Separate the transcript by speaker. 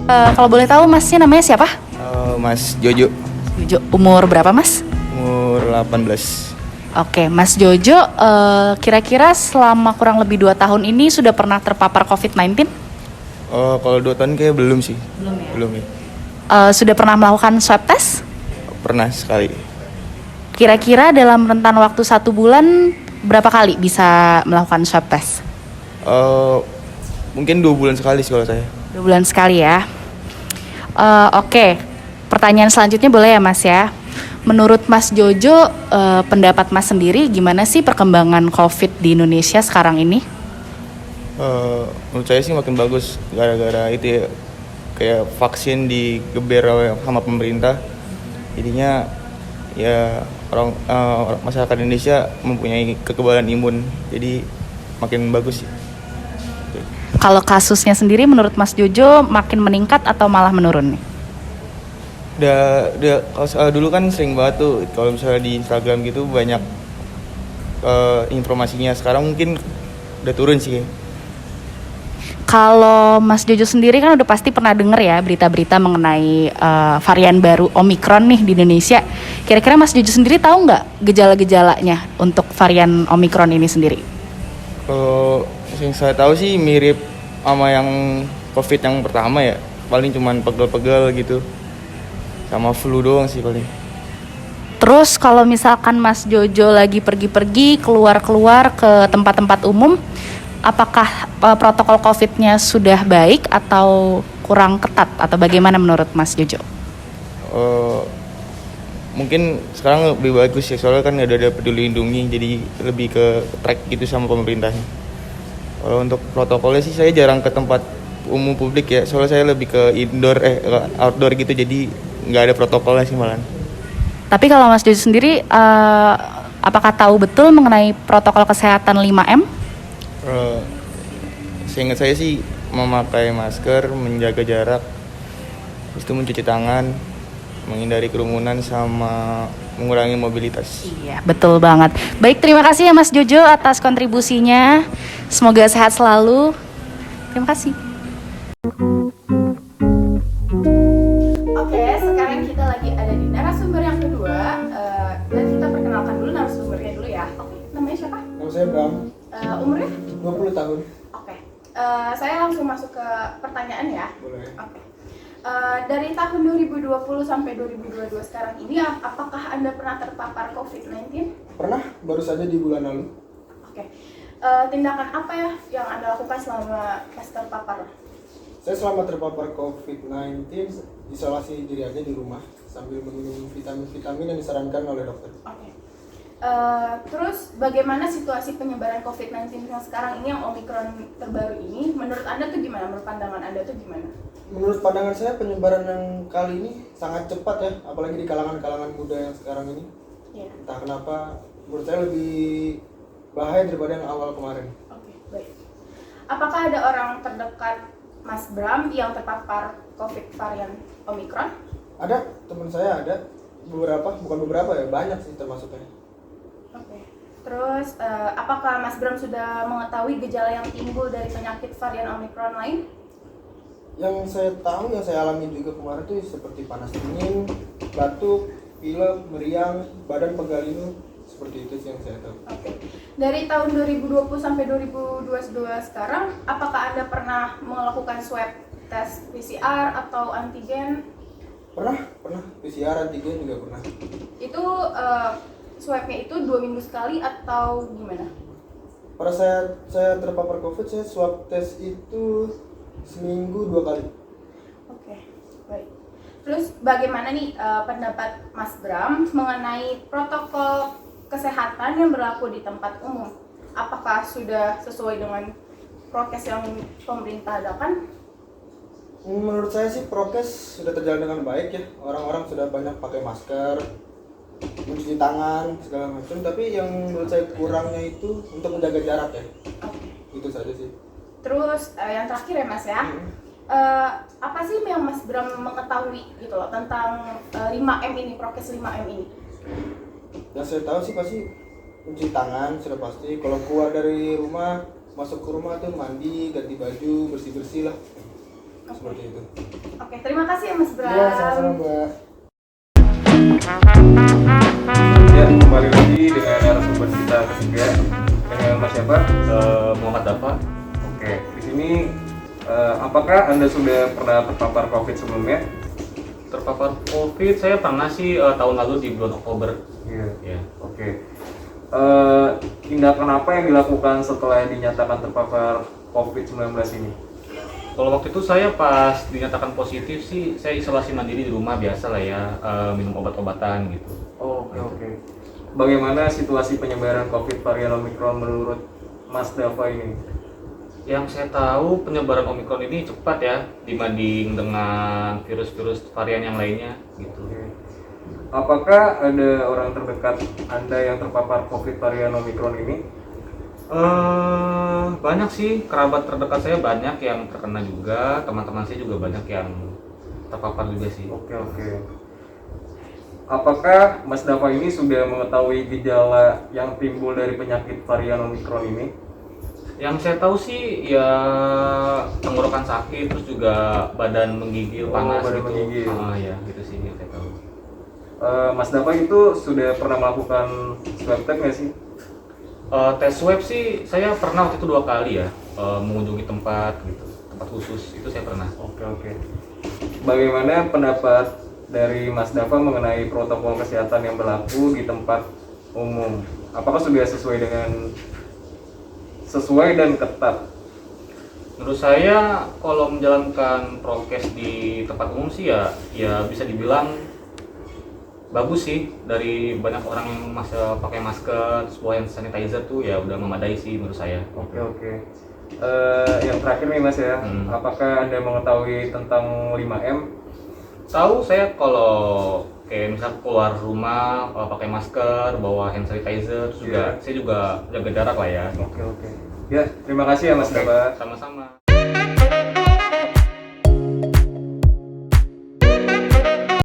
Speaker 1: Kalau boleh tahu masnya namanya siapa?
Speaker 2: Mas Jojo,
Speaker 1: Jojo. Umur berapa mas?
Speaker 2: umur 18.
Speaker 1: Oke, Mas Jojo, kira-kira selama kurang lebih 2 tahun ini sudah pernah terpapar COVID-19?
Speaker 2: Oh, kalau 2 tahun kayak belum sih.
Speaker 1: Belum ya?
Speaker 2: Belum ya.
Speaker 1: Sudah pernah melakukan swab test?
Speaker 2: Pernah sekali.
Speaker 1: Kira-kira dalam rentan waktu 1 bulan berapa kali bisa melakukan swab test?
Speaker 2: Mungkin 2 bulan sekali sih kalau saya.
Speaker 1: 2 bulan sekali ya. Oke, pertanyaan selanjutnya boleh ya mas ya? Menurut Mas Jojo, pendapat mas sendiri gimana sih perkembangan COVID di Indonesia sekarang ini?
Speaker 2: Menurut saya sih makin bagus gara-gara itu ya, kayak vaksin digeber sama pemerintah. Jadinya ya masyarakat Indonesia mempunyai kekebalan imun. Jadi makin bagus sih.
Speaker 1: Kalau kasusnya sendiri menurut Mas Jojo makin meningkat atau malah menurun nih?
Speaker 2: Kalau dulu kan sering banget tuh kalau misalnya di Instagram gitu banyak informasinya. Sekarang mungkin udah turun sih.
Speaker 1: Kalau Mas Jojo sendiri kan udah pasti pernah denger ya berita-berita mengenai varian baru Omicron nih di Indonesia. Kira-kira Mas Jojo sendiri tahu nggak gejala-gejalanya untuk varian Omicron ini sendiri?
Speaker 2: Kalau yang saya tahu sih mirip sama yang COVID yang pertama ya. Paling cuman pegel-pegel gitu. Sama flu doang sih paling.
Speaker 1: Terus kalau misalkan Mas Jojo lagi pergi-pergi keluar-keluar ke tempat-tempat umum, apakah protokol COVID-nya sudah baik atau kurang ketat atau bagaimana menurut Mas Jojo?
Speaker 2: Mungkin sekarang lebih bagus ya, soalnya kan ada Peduli Lindungi, jadi lebih ke track gitu sama pemerintahnya. Kalau untuk protokolnya sih saya jarang ke tempat umum publik ya, soalnya saya lebih ke outdoor gitu, jadi nggak ada protokolnya sih malahan.
Speaker 1: Tapi kalau Mas Jojo sendiri, apakah tahu betul mengenai protokol kesehatan 5M?
Speaker 2: Seingat saya sih memakai masker, menjaga jarak, terus itu mencuci tangan, menghindari kerumunan, sama mengurangi mobilitas.
Speaker 1: Iya, betul banget. Baik, terima kasih ya Mas Jojo atas kontribusinya. Semoga sehat selalu. Terima kasih. Oke, sekarang kita lagi ada di narasumber yang kedua. Dan kita perkenalkan dulu narasumbernya dulu ya. Oke, namanya siapa?
Speaker 3: Nama saya Bram.
Speaker 1: Umurnya?
Speaker 3: 20 tahun.
Speaker 1: Oke, saya langsung masuk ke pertanyaan ya.
Speaker 3: Boleh.
Speaker 1: Oke. Dari tahun 2020 sampai 2022 sekarang ini, apakah Anda pernah terpapar COVID-19?
Speaker 3: Pernah, baru saja di bulan lalu.
Speaker 1: Oke. Tindakan apa ya yang Anda lakukan selama pas terpapar?
Speaker 3: Saya selama terpapar COVID-19 isolasi diri aja di rumah sambil meminum vitamin-vitamin yang disarankan oleh dokter.
Speaker 1: Oke. Terus bagaimana situasi penyebaran COVID-19 yang sekarang ini, yang Omicron terbaru ini? Menurut Anda tuh gimana? Menurut pandangan Anda tuh gimana?
Speaker 3: Menurut pandangan saya penyebaran yang kali ini sangat cepat ya, apalagi di kalangan-kalangan muda yang sekarang ini.
Speaker 1: Iya.
Speaker 3: Entah kenapa menurut saya lebih bahaya daripada yang awal kemarin.
Speaker 1: Oke, baik. Apakah ada orang terdekat Mas Bram yang terpapar COVID varian Omicron?
Speaker 3: Ada, teman saya ada beberapa, bukan beberapa ya, banyak sih termasuknya.
Speaker 1: Oke. Terus apakah Mas Bram sudah mengetahui gejala yang timbul dari penyakit varian Omicron lain?
Speaker 3: Yang saya tahu, yang saya alami juga kemarin tuh seperti panas dingin, batuk, pilek, meriang, badan pegal linu, seperti itu sih yang saya tahu.
Speaker 1: Oke. Dari tahun 2020 sampai 2022 sekarang, apakah Anda pernah melakukan swab tes PCR atau antigen?
Speaker 3: Pernah, PCR, antigen juga pernah.
Speaker 1: Itu swabnya itu 2 minggu sekali atau gimana?
Speaker 3: Pada saya terpapar COVID, saya swab tes itu seminggu 2 kali.
Speaker 1: Oke, baik. Terus bagaimana nih pendapat Mas Bram mengenai protokol kesehatan yang berlaku di tempat umum? Apakah sudah sesuai dengan prokes yang pemerintah adakan?
Speaker 3: Menurut saya sih prokes sudah terjalan dengan baik ya. Orang-orang sudah banyak pakai masker, mencuci tangan, segala macam. Tapi yang menurut saya kurangnya itu untuk menjaga jarak ya.
Speaker 1: Oke.
Speaker 3: Itu saja sih.
Speaker 1: Terus yang terakhir ya Mas ya, apa sih yang Mas Bram mengetahui gitu loh tentang 5M ini, prokes 5M ini?
Speaker 3: Yang saya tahu sih pasti mencuci tangan sudah pasti. Kalau keluar dari rumah, masuk ke rumah tuh mandi, ganti baju, bersih-bersih lah. seperti itu.
Speaker 1: Oke, terima kasih ya Mas Bram.
Speaker 3: Iya, sama-sama Mbak.
Speaker 4: Ya, kembali lagi dengan narasumber kita ketiga dengan Mas siapa? Muhammad Dafa. Oke, di sini apakah Anda sudah pernah terpapar COVID sebelumnya?
Speaker 5: Terpapar COVID saya pernah sih tahun lalu di bulan Oktober.
Speaker 4: Iya.
Speaker 5: Ya.
Speaker 4: Oke. Tindakan apa yang dilakukan setelah dinyatakan terpapar COVID-19 ini?
Speaker 5: Kalau waktu itu saya pas dinyatakan positif sih saya isolasi mandiri di rumah biasa lah ya, minum obat-obatan gitu.
Speaker 4: Oke. Bagaimana situasi penyebaran COVID varian Omicron menurut Mas Dafa ini?
Speaker 5: Yang saya tahu penyebaran Omicron ini cepat ya dibanding dengan virus-virus varian yang lainnya gitu.
Speaker 4: Oke. Apakah ada orang terdekat Anda yang terpapar COVID varian Omicron ini?
Speaker 5: Banyak sih, kerabat terdekat saya banyak yang terkena juga, teman-teman saya juga banyak yang terpapar juga sih.
Speaker 4: Oke. Apakah Mas Dafa ini sudah mengetahui gejala yang timbul dari penyakit varian Omicron ini?
Speaker 5: Yang saya tahu sih ya tenggorokan sakit, terus juga badan menggigil, panas
Speaker 4: badan
Speaker 5: gitu.
Speaker 4: menggigil.
Speaker 5: Ya gitu sih yang saya tahu.
Speaker 4: Mas Dafa itu sudah pernah melakukan swab test nggak sih?
Speaker 5: Tes swab sih saya pernah waktu itu 2 kali ya, mengunjungi tempat gitu, tempat khusus itu saya pernah.
Speaker 4: Oke. Bagaimana pendapat dari Mas Dafa mengenai protokol kesehatan yang berlaku di tempat umum? Apakah sudah sesuai dan ketat?
Speaker 5: Menurut saya kalau menjalankan prokes di tempat umum sih ya bisa dibilang bagus sih, dari banyak orang yang masih pakai masker, semua hand sanitizer tuh ya udah memadai sih menurut saya.
Speaker 4: Oke. Yang terakhir nih Mas ya, apakah Anda mengetahui tentang 5M?
Speaker 5: Tahu saya kalau kayak misal keluar rumah pakai masker, bawa hand sanitizer, terus juga saya juga jaga jarak lah ya.
Speaker 4: Oke. Ya, terima kasih ya Mas Dafa.
Speaker 5: Sama-sama.